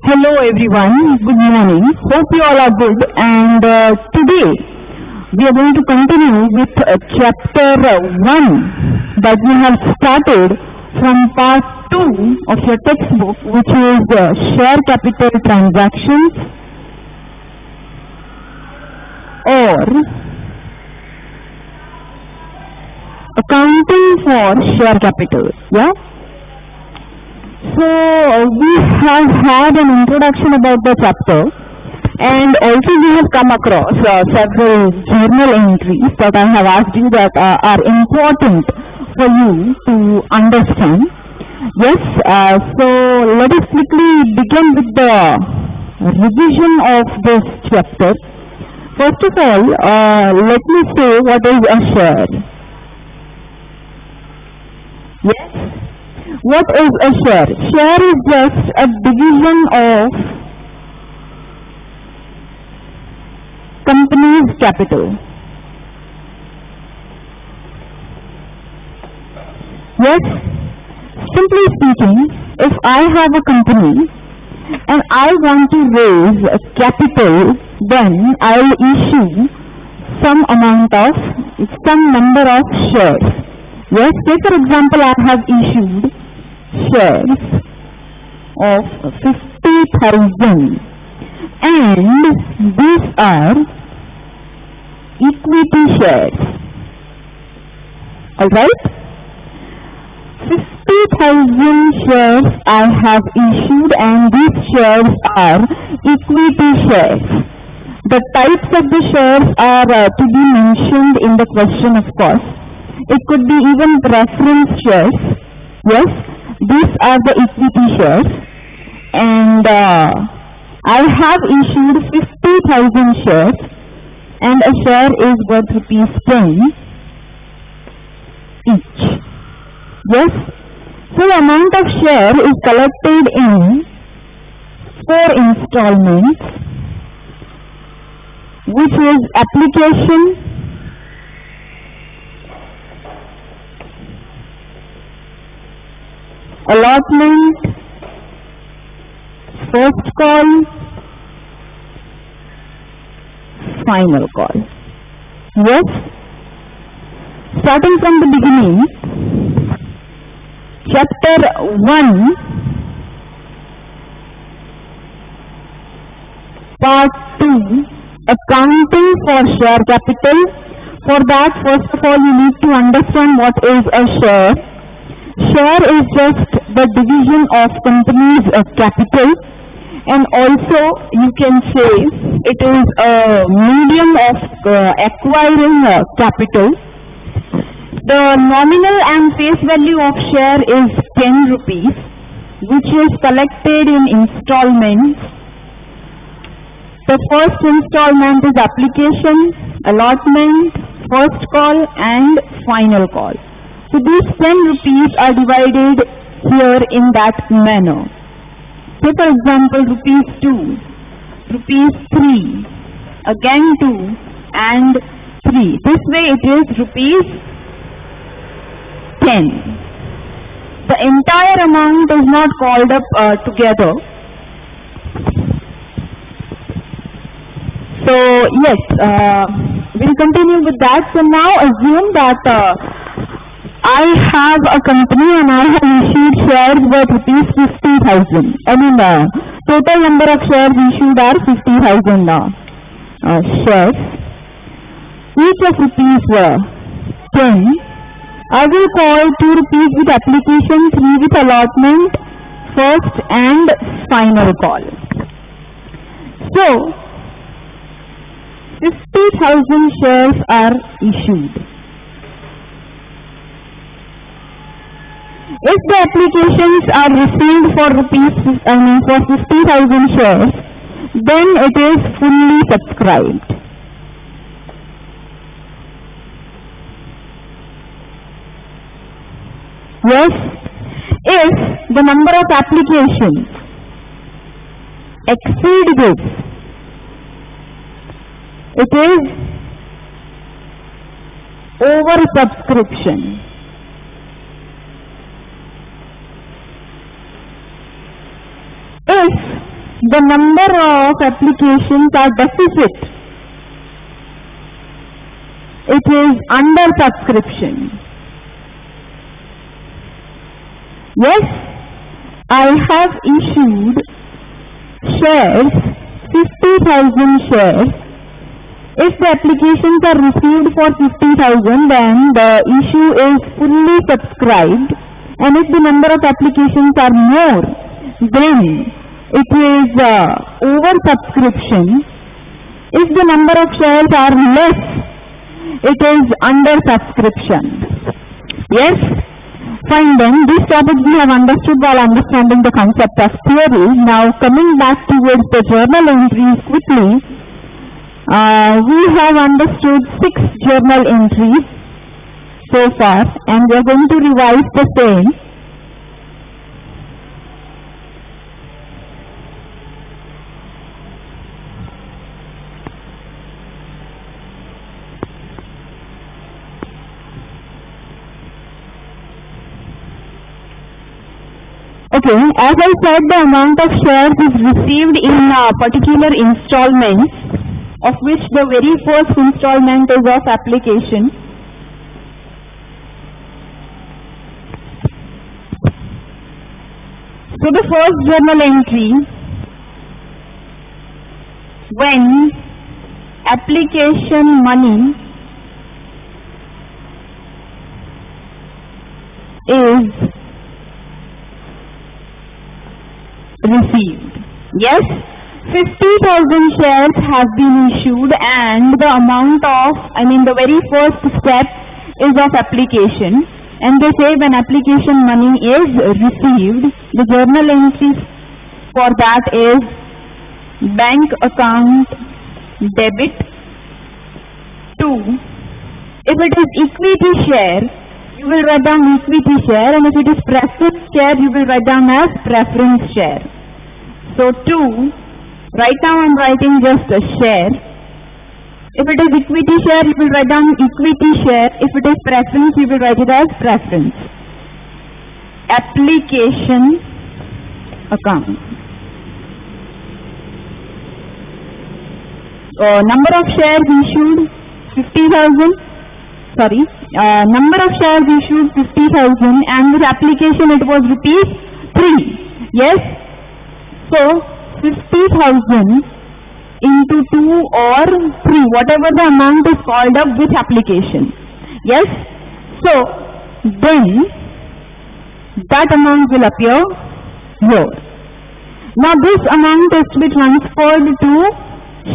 Hello everyone, good morning. Hope you all are good. And today we are going to continue with chapter 1 that we have started from part 2 of your textbook, which is share capital transactions or accounting for share capital. Yeah. So we have had an introduction about the chapter, and also we have come across several journal entries that I have asked you that are important for you to understand. Yes, so let us quickly begin with the revision of this chapter. First of all, let me say what is a share. Yes. What is a share? Share is just a division of company's capital. Yes, simply speaking, if I have a company and I want to raise capital, then I will issue some number of shares. Yes, say for example, I have issued shares of 50,000 and these are equity shares. Alright? 50,000 shares I have issued and these shares are equity shares. The types of the shares are to be mentioned in the question, of course. It could be even preference shares. Yes, these are the equity shares, and I have issued 50,000 shares, and a share is worth ₹10 each. Yes, so the amount of share is collected in 4 installments, which is application, allotment, first call, final call. Yes, starting from the beginning, chapter 1, part 2, accounting for share capital. For that, first of all, you need to understand what is a share. Share is just the division of company's capital, and also you can say it is a medium of acquiring capital. The nominal and face value of share is 10 rupees, which is collected in installments. The first installment is application, allotment, first call and final call. So these 10 rupees are divided here in that manner. Say for example, ₹2, ₹3, again 2 and 3. This way it is ₹10. The entire amount is not called up together. So yes, we'll continue with that. So now assume that I have a company and I have issued shares worth ₹50,000. I mean, total number of shares issued are 50,000 shares. Each of ₹10. I will call 2 rupees with application, 3 with allotment, first and final call. So, 50,000 shares are issued. If the applications are received for for 50,000 shares, then it is fully subscribed. Yes, if the number of applications exceed this, it is oversubscription. If the number of applications are deficit. It is under subscription. Yes, I have issued shares, 50,000 shares. If the applications are received for 50,000, then the issue is fully subscribed, and if the number of applications are more, then it is over subscription. If the number of shares are less, it is under subscription. Yes? Fine then, this topic we have understood while understanding the concept of theory. Now coming back towards the journal entries quickly, we have understood 6 journal entries so far, and we are going to revise the same. Okay, as I said, the amount of shares is received in particular installments, of which the very first installment is of application. So the first journal entry, when application money is received. Yes, 50,000 shares have been issued, and the amount of, the very first step is of application, and they say when application money is received, the journal entry for that is bank account debit to, if it is equity share, you will write down equity share, and if it is preference share, you will write down as preference share. So right now I am writing just a share. If it is equity share, you will write down equity share. If it is preference, you will write it as preference. Application account. Number of shares issued 50,000. Sorry, number of shares issued 50,000, and with application it was rupees 3. Yes. So 50,000 into 2 or 3, whatever the amount is called up with application. Yes. So then that amount will appear here. Now this amount is to be transferred to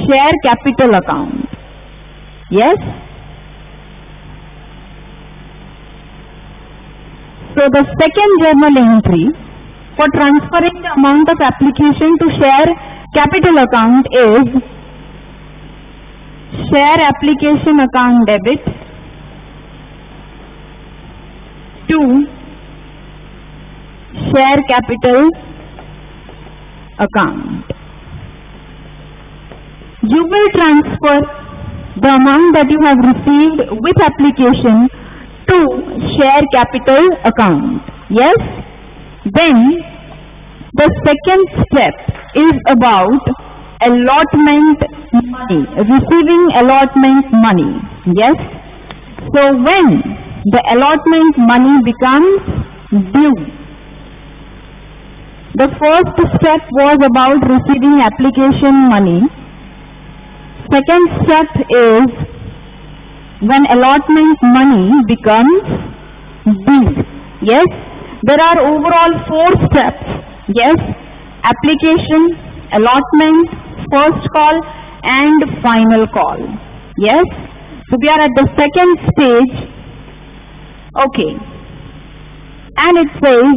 share capital account. Yes. So the second journal entry for transferring the amount of application to share capital account is share application account debit to share capital account. You will transfer the amount that you have received with application to share capital account. Yes? Then the second step is about allotment money, receiving allotment money. Yes? So when the allotment money becomes due, the first step was about receiving application money. Second step is when allotment money becomes due. Yes, there are overall 4 steps. Yes, application, allotment, first call and final call. Yes, so we are at the second stage. Okay, and it says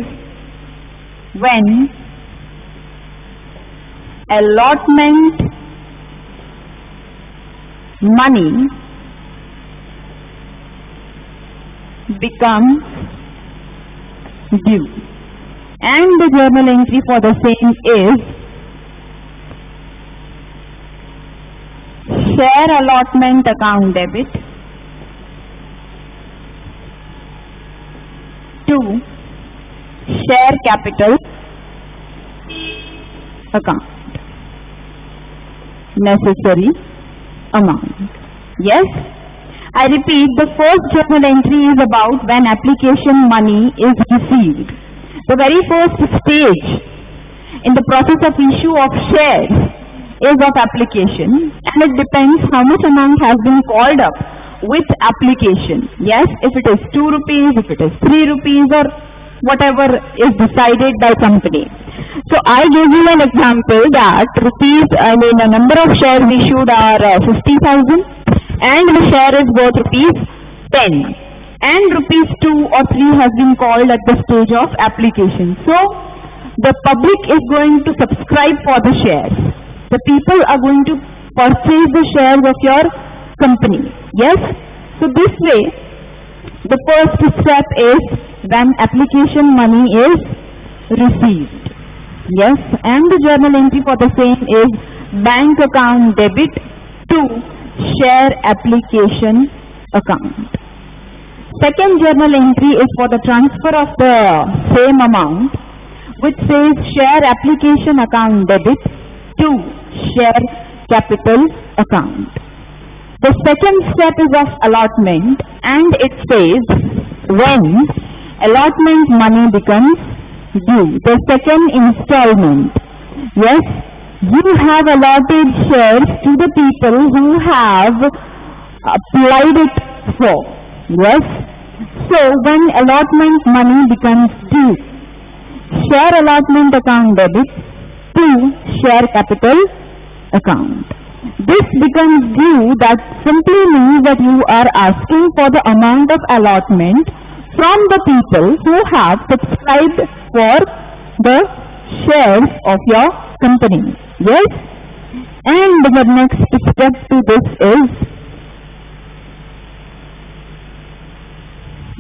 when allotment money becomes due, and the journal entry for the same is share allotment account debit to share capital account. necessary amount. Yes? I repeat, the first journal entry is about when application money is received. The very first stage in the process of issue of shares is of application, and it depends how much amount has been called up with application. Yes, if it is 2 rupees, if it is 3 rupees, or whatever is decided by company. So I gave you an example that the number of shares issued are 50,000 and the share is worth rupees 10 and rupees 2 or 3 has been called at the stage of application. So the public is going to subscribe for the shares. The people are going to purchase the shares of your company. Yes? So this way, the first step is when application money is received. Yes? And the journal entry for the same is bank account debit to share application account. Second journal entry is for the transfer of the same amount, which says share application account debit to share capital account. The second step is of allotment, and it says when allotment money becomes due. The second installment. Yes, you have allotted shares to the people who have applied it for. Yes, so when allotment money becomes due, share allotment account debit to share capital account. This becomes due. That simply means that you are asking for the amount of allotment from the people who have subscribed for the shares of your company. Yes? And the next step to this is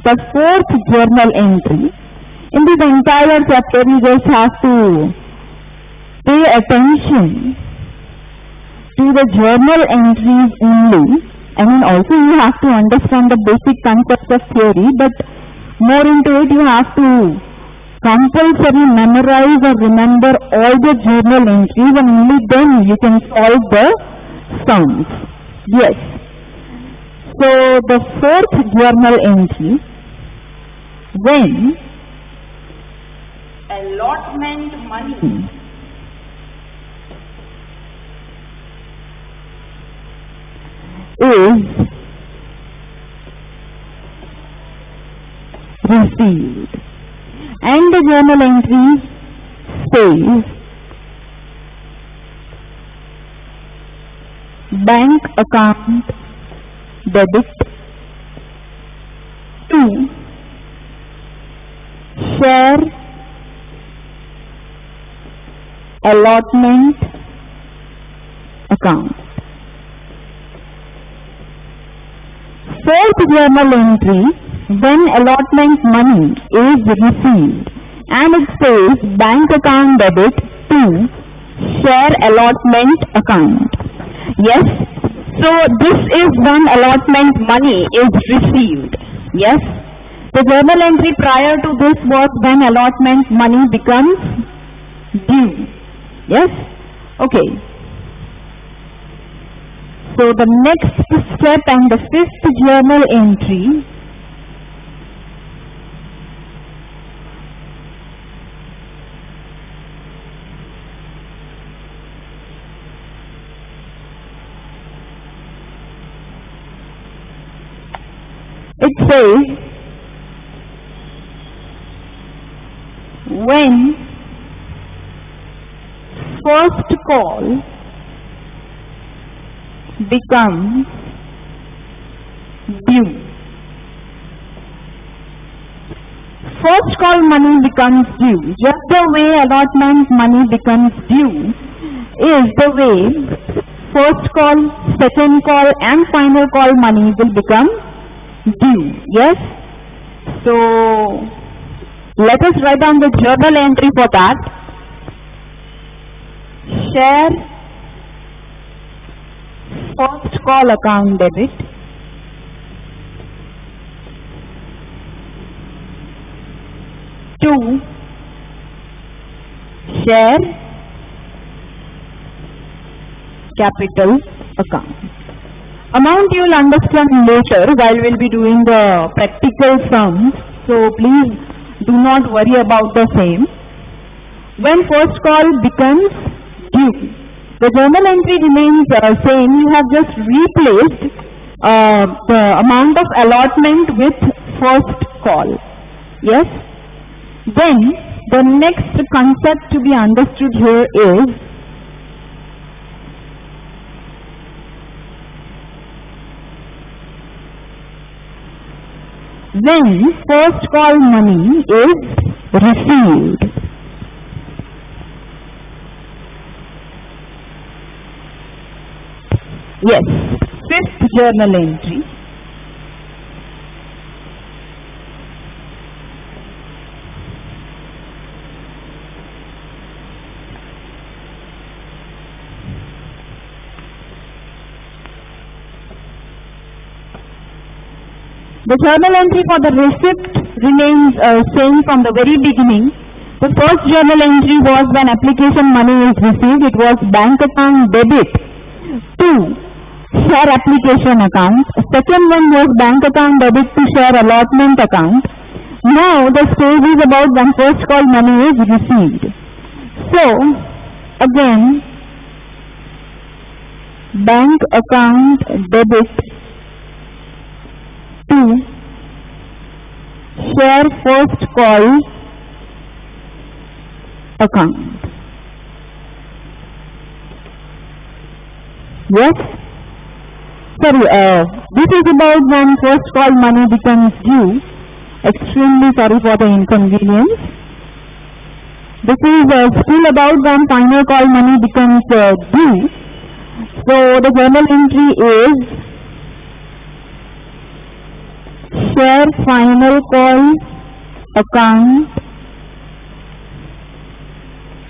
the fourth journal entry. In this entire chapter, you just have to pay attention to the journal entries only. Also you have to understand the basic concepts of theory, but more into it you have to compulsory memorize or remember all the journal entries, and only then you can solve the sums. Yes. So the fourth journal entry, when allotment money is received, and the journal entry says bank account debit to share allotment account. Fourth journal entry, when allotment money is received, and it says bank account debit to share allotment account. Yes, so this is when allotment money is received. Yes, the journal entry prior to this was when allotment money becomes due. Yes, okay. So the next step and the fifth journal entry it says when first call becomes due. First call money becomes due. Just the way allotment money becomes due is the way first call, second call and final call money will become due. Yes? So let us write down the journal entry for that. Share first call account debit to share capital account. Amount you will understand later while we will be doing the practical sums, so please do not worry about the same. When first call becomes due, the journal entry remains same. You have just replaced the amount of allotment with first call. Yes? Then the next concept to be understood here is when first call money is received. Yes, fifth journal entry. The journal entry for the receipt remains same from the very beginning. The first journal entry was when application money is received. It was bank account debit to share application account. Second one was bank account debit to share allotment account. Now the stage is about when first call money is received. So again, bank account debit to share first call account. Yes? Sorry, this is about when first call money becomes due. Extremely sorry for the inconvenience. This is still about when final call money becomes due. So the journal entry is share final call account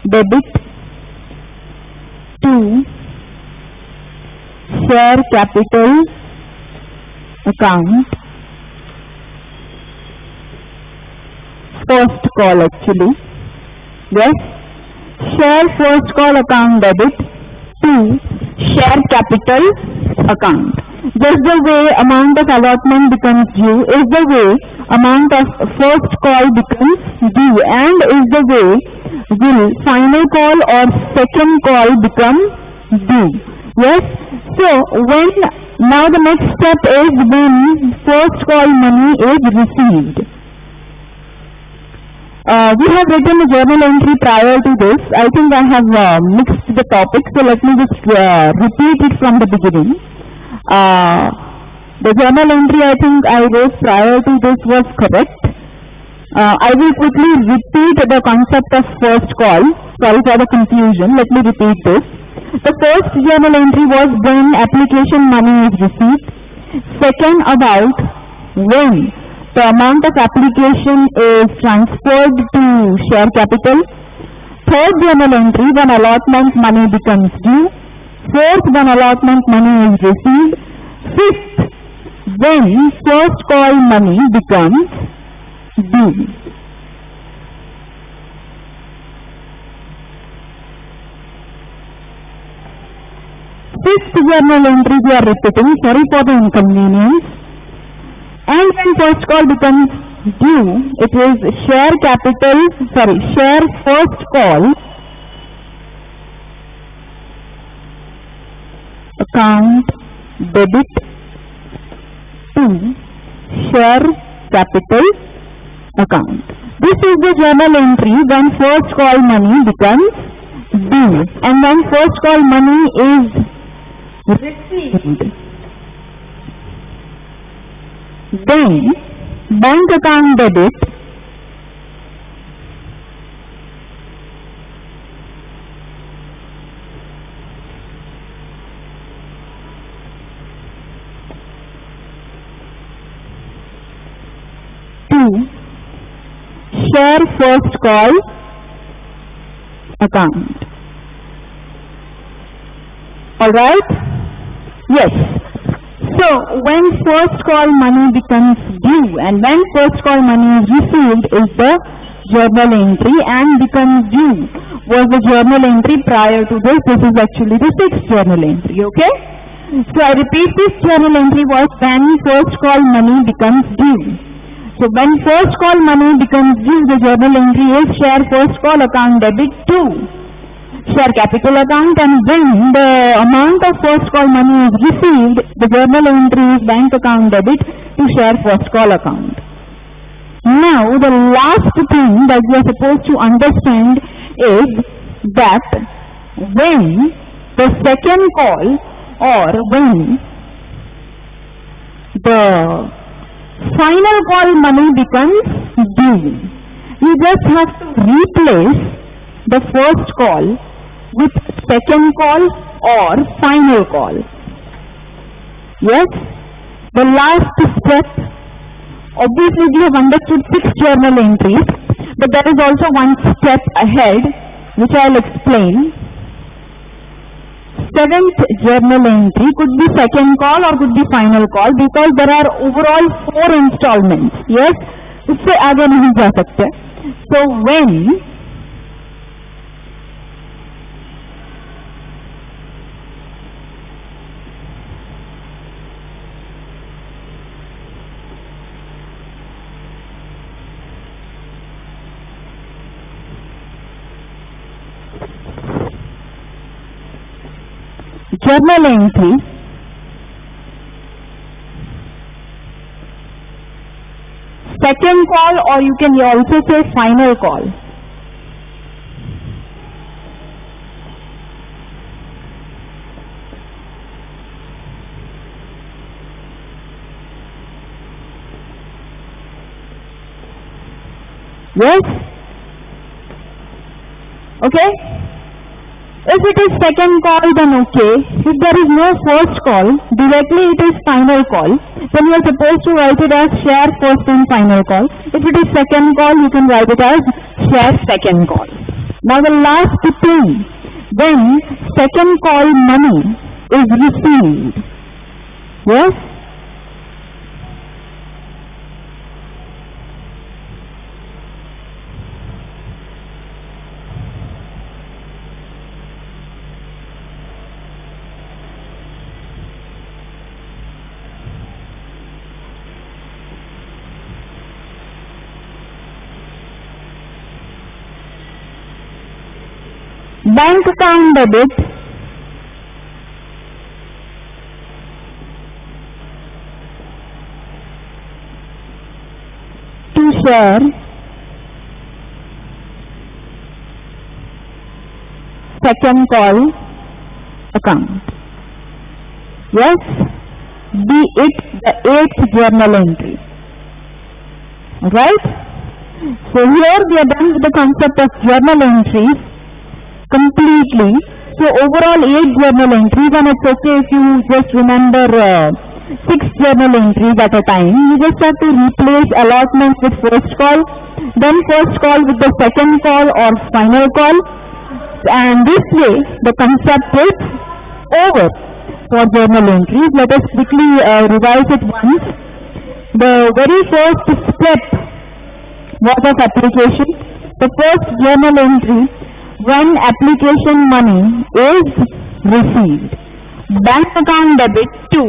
debit to share capital account. First call actually. Yes. Share first call account debit to share capital account. Just the way amount of allotment becomes due is the way amount of first call becomes due, and is the way will final call or second call become due. Yes. So when now the next step is when first call money is received. We have written a journal entry prior to this. I think I have mixed the topics, so let me just repeat it from the beginning. The journal entry I think I wrote prior to this was correct. I will quickly repeat the concept of first call. Sorry for the confusion. Let me repeat this. The first journal entry was when application money is received. Second, about when the amount of application is transferred to share capital. Third journal entry, when allotment money becomes due. Fourth, when allotment money is received. Fifth, when first call money becomes due. Fifth journal entry we are repeating, sorry for the inconvenience. And when first call becomes due, it is share first call account debit to share capital account. This is the journal entry when first call money becomes due, and when first call money is received, then bank account debit to share first call account. Alright? Yes. So when first call money becomes due and when first call money is received is the journal entry and becomes due. was the journal entry prior to this. This is actually the sixth journal entry, okay? So I repeat, this journal entry was when first call money becomes due. So when first call money becomes due, the journal entry is share first call account debit to share capital account, and when the amount of first call money is received, the journal entry is bank account debit to share first call account. Now the last thing that we are supposed to understand is that when the second call or when the final call money becomes due, you just have to replace the first call with second call or final call. Yes, the last step, obviously we have understood 6 journal entries, but there is also one step ahead which I will explain. 7th journal entry could be second call or could be final call, because there are overall 4 installments. Yes, इससे आगे नहीं जा सकते. So when journal entry second call, or you can also say final call, yes, okay. If it is second call, then okay. If there is no first call, directly it is final call, then you are supposed to write it as share first and final call. If it is second call, you can write it as share second call. Now the last thing, when second call money is received, yes, bank account debit to share second call account. Yes, be it the 8th journal entry. Right? So here we are done with the concept of journal entries completely. So overall 8 journal entries, and it's okay if you just remember 6 journal entries at a time. You just have to replace allotment with first call, then first call with the second call or final call, and this way the concept is over for journal entries. Let us quickly revise it once. The very first step was of application. The first journal entry, when application money is received, bank account debit to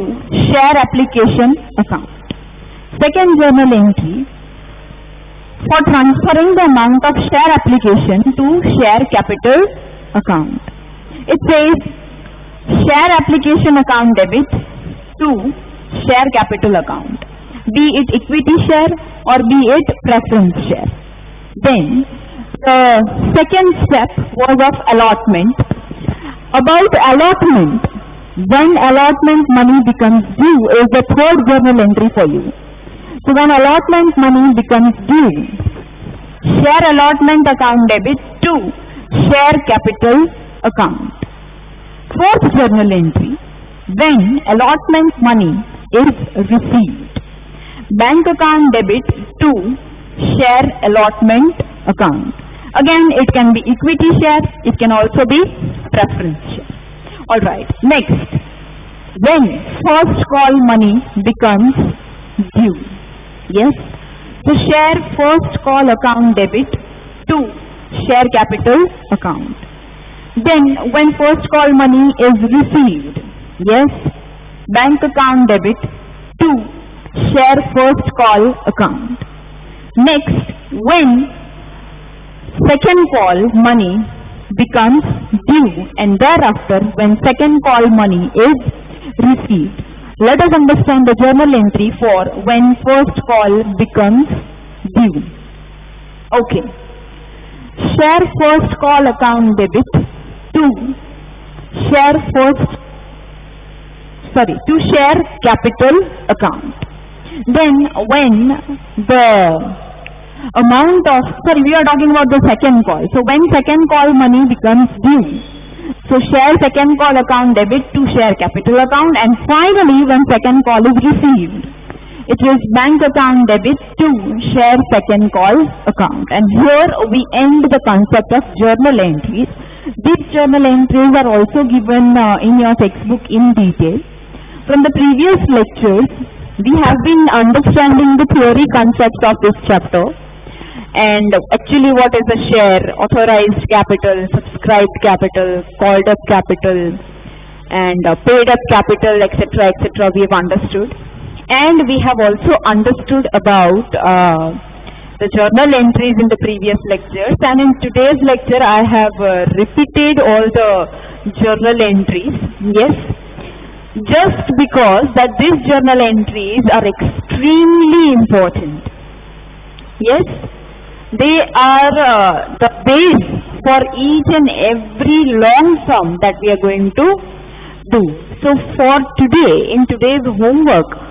share application account. Second journal entry, for transferring the amount of share application to share capital account. It says share application account debit to share capital account, be it equity share or be it preference share. Then the second step was of allotment. About allotment, when allotment money becomes due, is the third journal entry for you. So when allotment money becomes due, share allotment account debit to share capital account. Fourth journal entry, when allotment money is received, bank account debit to share allotment account. Again, it can be equity share, it can also be preference share. Alright, next, when first call money becomes due. Yes, so share first call account debit to share capital account. Then when first call money is received, yes, bank account debit to share first call account. Next, when second call money becomes due, and thereafter when second call money is received. Let us understand the journal entry for when first call becomes due. Okay. Share first call account debit to share capital account. Then when the amount of, we are talking about the second call. So when second call money becomes due, so share second call account debit to share capital account, and finally when second call is received, it is bank account debit to share second call account. And here we end the concept of journal entries. These journal entries are also given in your textbook in detail. From the previous lectures, we have been understanding the theory concepts of this chapter, and actually what is a share, authorized capital, subscribed capital, called up capital, and paid up capital, etc., etc. we have understood. And we have also understood about the journal entries in the previous lectures, and in today's lecture I have repeated all the journal entries, yes, just because that these journal entries are extremely important. Yes, they are the base for each and every long sum that we are going to do. So for today, in today's homework,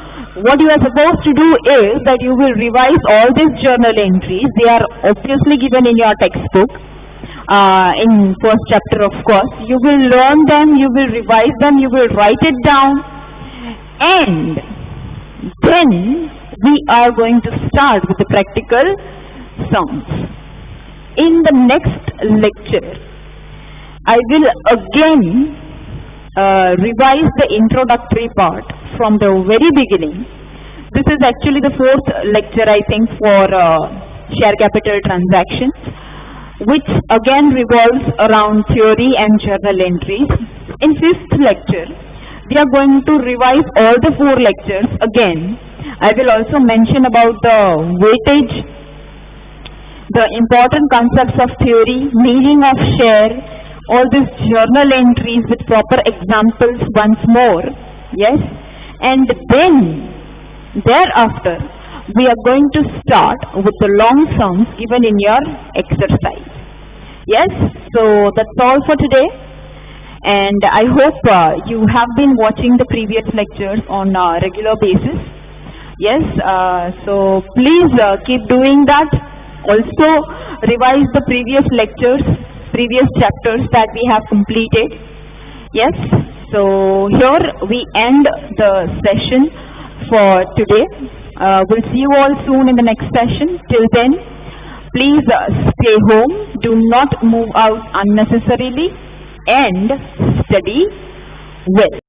what you are supposed to do is that you will revise all these journal entries. They are obviously given in your textbook, in first chapter of course. You will learn them, you will revise them, you will write it down, and then we are going to start with the practical sums. In the next lecture, I will again revise the introductory part from the very beginning. This is actually the fourth lecture, I think, for share capital transactions, which again revolves around theory and journal entries. In fifth lecture, we are going to revise all the four lectures again. I will also mention about the weightage, the important concepts of theory, meaning of share, all these journal entries with proper examples once more, yes, and then thereafter we are going to start with the long sums given in your exercise. Yes, so that's all for today, and I hope you have been watching the previous lectures on a regular basis. Yes, so please keep doing that. Also revise the previous lectures, previous chapters that we have completed. Yes, so here we end the session for today. We'll see you all soon in the next session. Till then, please stay home, do not move out unnecessarily, and study well.